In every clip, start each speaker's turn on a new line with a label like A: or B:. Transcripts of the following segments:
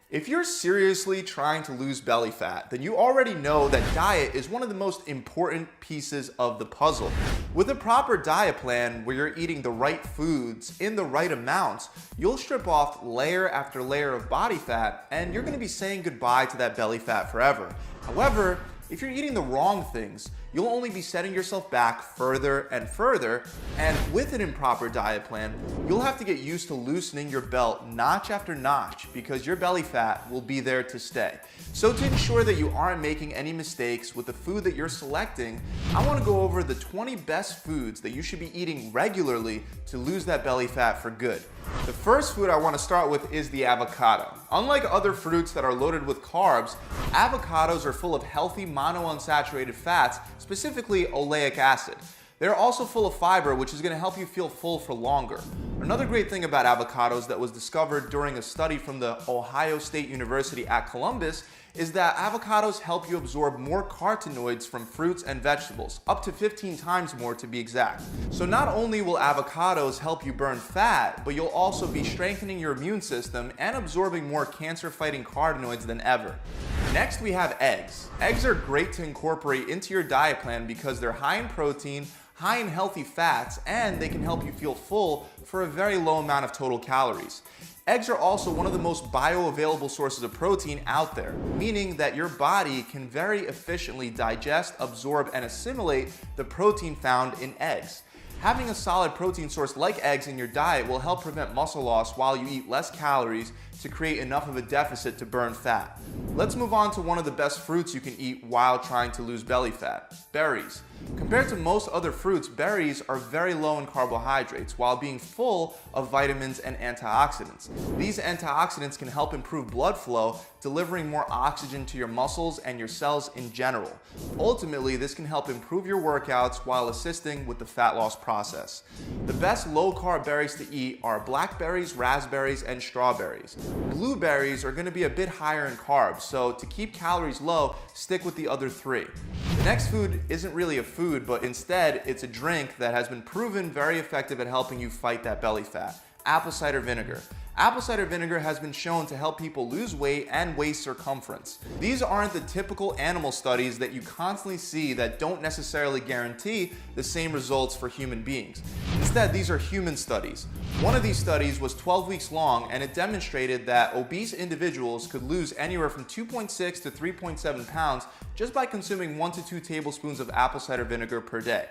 A: If you're seriously trying to lose belly fat, then you already know that diet is one of the most important pieces of the puzzle. With a proper diet plan where you're eating the right foods in the right amounts, you'll strip off layer after layer of body fat and you're going to be saying goodbye to that belly fat forever. However, if you're eating the wrong things, you'll only be setting yourself back further and further, and with an improper diet plan, you'll have to get used to loosening your belt notch after notch because your belly fat will be there to stay. So to ensure that you aren't making any mistakes with the food that you're selecting, I want to go over the 20 best foods that you should be eating regularly to lose that belly fat for good. The first food I want to start with is the avocado. Unlike other fruits that are loaded with carbs, avocados are full of healthy monounsaturated fats, specifically oleic acid. They're also full of fiber, which is going to help you feel full for longer. Another great thing about avocados that was discovered during a study from the Ohio State University at Columbus is that avocados help you absorb more carotenoids from fruits and vegetables, up to 15 times more to be exact. So not only will avocados help you burn fat, but you'll also be strengthening your immune system and absorbing more cancer-fighting carotenoids than ever. Next, we have eggs. Eggs are great to incorporate into your diet plan because they're high in protein, high in healthy fats, and they can help you feel full for a very low amount of total calories. Eggs are also one of the most bioavailable sources of protein out there, meaning that your body can very efficiently digest, absorb, and assimilate the protein found in eggs. Having a solid protein source like eggs in your diet will help prevent muscle loss while you eat less calories to create enough of a deficit to burn fat. Let's move on to one of the best fruits you can eat while trying to lose belly fat: berries. Compared to most other fruits, berries are very low in carbohydrates while being full of vitamins and antioxidants. These antioxidants can help improve blood flow, delivering more oxygen to your muscles and your cells in general. Ultimately, this can help improve your workouts while assisting with the fat loss process. The best low-carb berries to eat are blackberries, raspberries, and strawberries. Blueberries are going to be a bit higher in carbs, so to keep calories low, stick with the other three. The next food isn't really a food, but instead it's a drink that has been proven very effective at helping you fight that belly fat: apple cider vinegar. Apple cider vinegar has been shown to help people lose weight and waist circumference. These aren't the typical animal studies that you constantly see that don't necessarily guarantee the same results for human beings. Instead, these are human studies. One of these studies was 12 weeks long, and it demonstrated that obese individuals could lose anywhere from 2.6 to 3.7 pounds just by consuming 1 to 2 tablespoons of apple cider vinegar per day.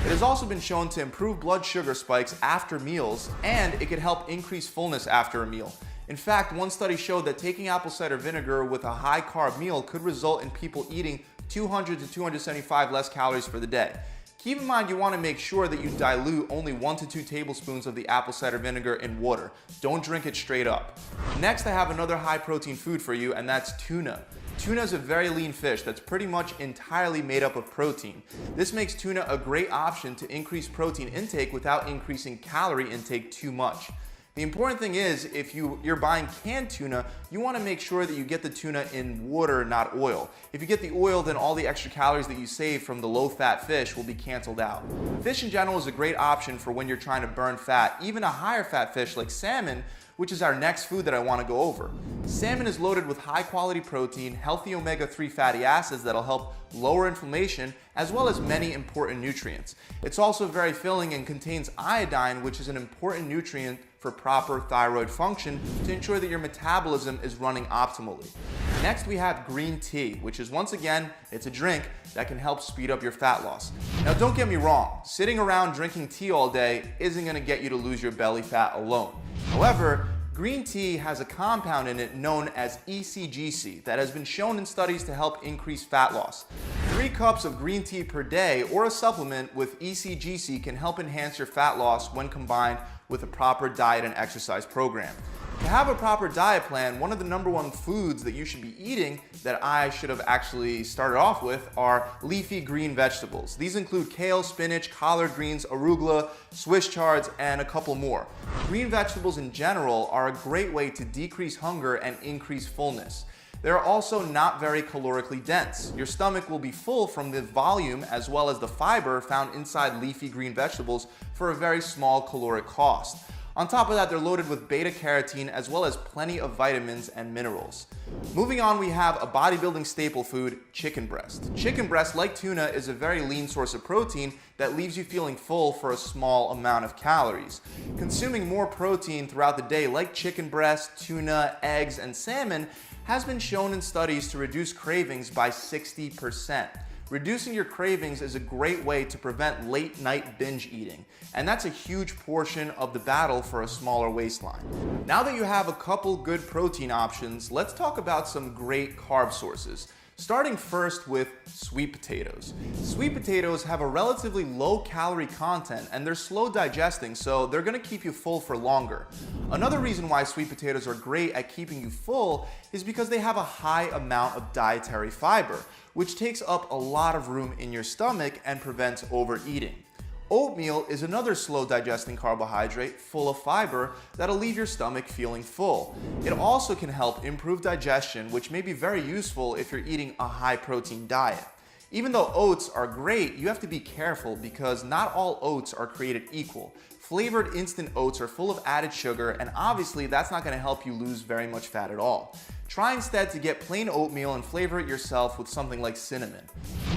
A: It has also been shown to improve blood sugar spikes after meals, and it could help increase fullness after a meal. In fact, one study showed that taking apple cider vinegar with a high carb meal could result in people eating 200 to 275 less calories for the day. Keep in mind, you want to make sure that you dilute only 1 to 2 tablespoons of the apple cider vinegar in water. Don't drink it straight up. Next, I have another high protein food for you, and that's tuna. Tuna is a very lean fish that's pretty much entirely made up of protein. This makes tuna a great option to increase protein intake without increasing calorie intake too much. The important thing is, if you're buying canned tuna, you want to make sure that you get the tuna in water, not oil. If you get the oil, then all the extra calories that you save from the low-fat fish will be canceled out. Fish in general is a great option for when you're trying to burn fat. Even a higher fat fish like salmon, which is our next food that I want to go over. Salmon is loaded with high quality protein, healthy omega-3 fatty acids that'll help lower inflammation, as well as many important nutrients. It's also very filling and contains iodine, which is an important nutrient for proper thyroid function to ensure that your metabolism is running optimally. Next, we have green tea, which is, once again, it's a drink that can help speed up your fat loss. Now, don't get me wrong, sitting around drinking tea all day isn't going to get you to lose your belly fat alone. However, green tea has a compound in it known as ECGC that has been shown in studies to help increase fat loss. 3 cups of green tea per day or a supplement with ECGC can help enhance your fat loss when combined with a proper diet and exercise program. To have a proper diet plan, one of the #1 foods that you should be eating that I should have actually started off with are leafy green vegetables. These include kale, spinach, collard greens, arugula, Swiss chards, and a couple more. Green vegetables in general are a great way to decrease hunger and increase fullness. They're also not very calorically dense. Your stomach will be full from the volume as well as the fiber found inside leafy green vegetables for a very small caloric cost. On top of that, they're loaded with beta carotene as well as plenty of vitamins and minerals. Moving on, we have a bodybuilding staple food, chicken breast. Chicken breast, like tuna, is a very lean source of protein that leaves you feeling full for a small amount of calories. Consuming more protein throughout the day, like chicken breast, tuna, eggs, and salmon, has been shown in studies to reduce cravings by 60%. Reducing your cravings is a great way to prevent late night binge eating, and that's a huge portion of the battle for a smaller waistline. Now that you have a couple good protein options, let's talk about some great carb sources. Starting first with sweet potatoes. Sweet potatoes have a relatively low calorie content and they're slow digesting, so they're gonna keep you full for longer. Another reason why sweet potatoes are great at keeping you full is because they have a high amount of dietary fiber, which takes up a lot of room in your stomach and prevents overeating. Oatmeal is another slow digesting carbohydrate full of fiber that'll leave your stomach feeling full. It also can help improve digestion, which may be very useful if you're eating a high protein diet. Even though oats are great, you have to be careful because not all oats are created equal. Flavored instant oats are full of added sugar, and obviously that's not going to help you lose very much fat at all. Try instead to get plain oatmeal and flavor it yourself with something like cinnamon.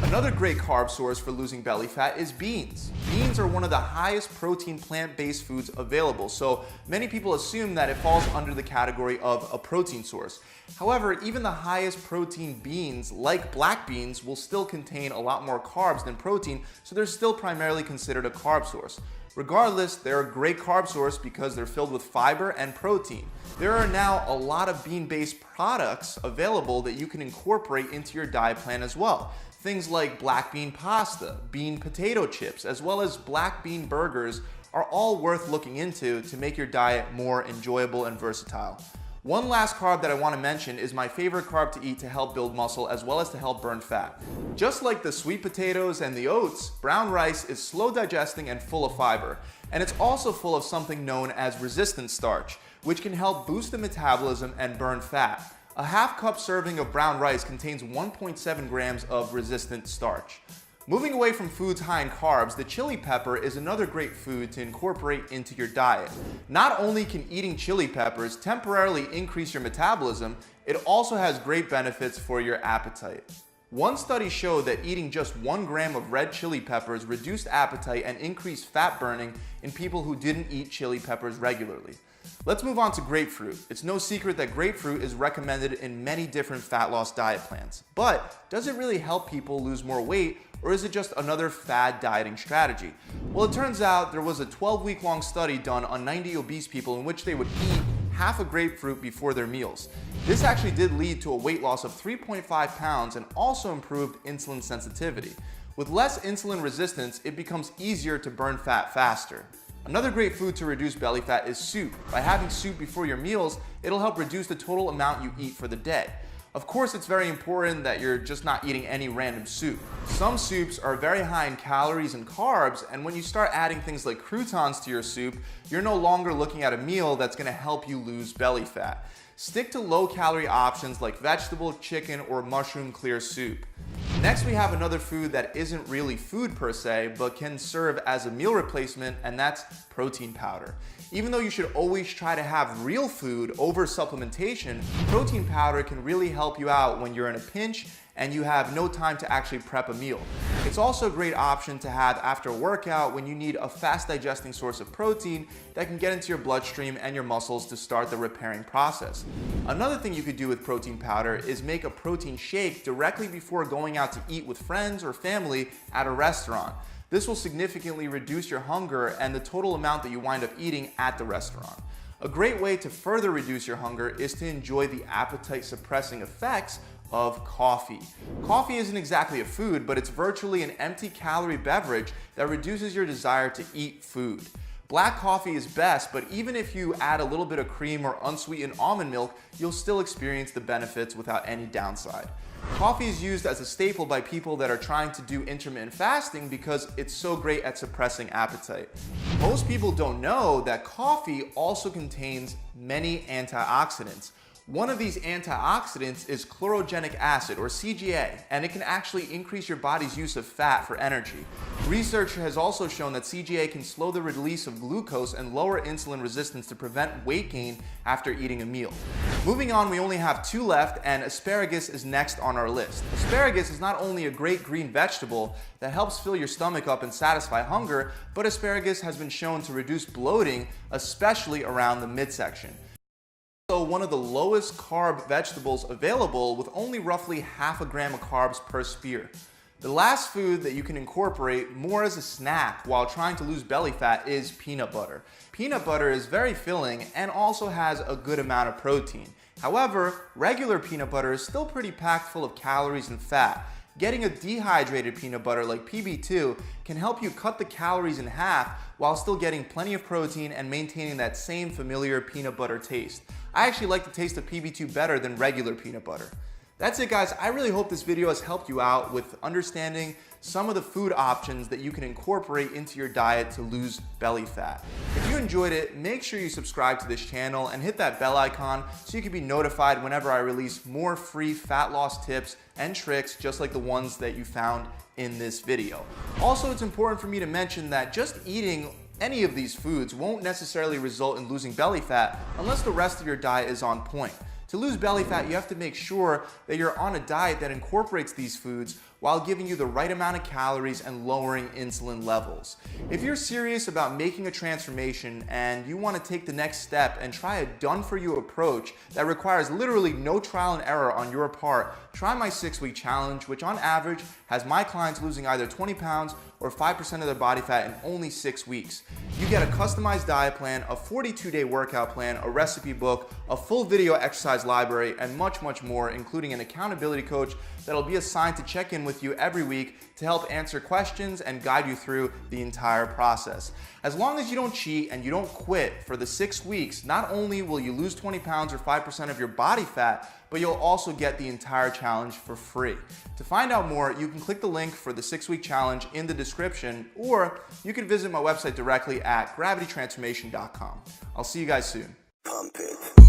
A: Another great carb source for losing belly fat is beans. Beans are one of the highest protein plant-based foods available, so many people assume that it falls under the category of a protein source. However, even the highest protein beans, like black beans, will still contain a lot more carbs than protein, so they're still primarily considered a carb source. Regardless, they're a great carb source because they're filled with fiber and protein. There are now a lot of bean-based products available that you can incorporate into your diet plan as well. Things like black bean pasta, bean potato chips, as well as black bean burgers are all worth looking into to make your diet more enjoyable and versatile. One last carb that I want to mention is my favorite carb to eat to help build muscle as well as to help burn fat. Just like the sweet potatoes and the oats, brown rice is slow digesting and full of fiber. And it's also full of something known as resistant starch, which can help boost the metabolism and burn fat. A half cup serving of brown rice contains 1.7 grams of resistant starch. Moving away from foods high in carbs, the chili pepper is another great food to incorporate into your diet. Not only can eating chili peppers temporarily increase your metabolism, it also has great benefits for your appetite. One study showed that eating just 1 gram of red chili peppers reduced appetite and increased fat burning in people who didn't eat chili peppers regularly. Let's move on to grapefruit. It's no secret that grapefruit is recommended in many different fat loss diet plans. But does it really help people lose more weight, or is it just another fad dieting strategy? Well, it turns out there was a 12-week-long study done on 90 obese people in which they would eat half a grapefruit before their meals. This actually did lead to a weight loss of 3.5 pounds and also improved insulin sensitivity. With less insulin resistance, it becomes easier to burn fat faster. Another great food to reduce belly fat is soup. By having soup before your meals, it'll help reduce the total amount you eat for the day. Of course, it's very important that you're just not eating any random soup. Some soups are very high in calories and carbs, and when you start adding things like croutons to your soup, you're no longer looking at a meal that's gonna help you lose belly fat. Stick to low-calorie options like vegetable, chicken, or mushroom clear soup. Next, we have another food that isn't really food per se, but can serve as a meal replacement, and that's protein powder. Even though you should always try to have real food over supplementation, protein powder can really help you out when you're in a pinch and you have no time to actually prep a meal. It's also a great option to have after a workout when you need a fast digesting source of protein that can get into your bloodstream and your muscles to start the repairing process. Another thing you could do with protein powder is make a protein shake directly before going out to eat with friends or family at a restaurant. This will significantly reduce your hunger and the total amount that you wind up eating at the restaurant. A great way to further reduce your hunger is to enjoy the appetite suppressing effects of coffee. Coffee isn't exactly a food, but it's virtually an empty calorie beverage that reduces your desire to eat food. Black coffee is best, but even if you add a little bit of cream or unsweetened almond milk, you'll still experience the benefits without any downside. Coffee is used as a staple by people that are trying to do intermittent fasting because it's so great at suppressing appetite. Most people don't know that coffee also contains many antioxidants. One of these antioxidants is chlorogenic acid, or CGA, and it can actually increase your body's use of fat for energy. Research has also shown that CGA can slow the release of glucose and lower insulin resistance to prevent weight gain after eating a meal. Moving on, we only have 2 left, and asparagus is next on our list. Asparagus is not only a great green vegetable that helps fill your stomach up and satisfy hunger, but asparagus has been shown to reduce bloating, especially around the midsection. So one of the lowest carb vegetables available, with only roughly half a gram of carbs per spear. The last food that you can incorporate more as a snack while trying to lose belly fat is peanut butter. Peanut butter is very filling and also has a good amount of protein. However, regular peanut butter is still pretty packed full of calories and fat. Getting a dehydrated peanut butter like PB2 can help you cut the calories in half while still getting plenty of protein and maintaining that same familiar peanut butter taste. I actually like the taste of PB2 better than regular peanut butter. That's it, guys. I really hope this video has helped you out with understanding some of the food options that you can incorporate into your diet to lose belly fat. If you enjoyed it, make sure you subscribe to this channel and hit that bell icon so you can be notified whenever I release more free fat loss tips and tricks just like the ones that you found in this video. Also, it's important for me to mention that just eating any of these foods won't necessarily result in losing belly fat unless the rest of your diet is on point. To lose belly fat, you have to make sure that you're on a diet that incorporates these foods while giving you the right amount of calories and lowering insulin levels. If you're serious about making a transformation and you want to take the next step and try a done-for-you approach that requires literally no trial and error on your part, try my 6-week challenge, which on average has my clients losing either 20 pounds or 5% of their body fat in only 6 weeks. You get a customized diet plan, a 42-day workout plan, a recipe book, a full video exercise library, and much, much more, including an accountability coach that'll be assigned to check in with you every week to help answer questions and guide you through the entire process. As long as you don't cheat and you don't quit for the 6 weeks, not only will you lose 20 pounds or 5% of your body fat, but you'll also get the entire challenge for free. To find out more, you can click the link for the 6-week challenge in the description, or you can visit my website directly at gravitytransformation.com. I'll see you guys soon. Pump it.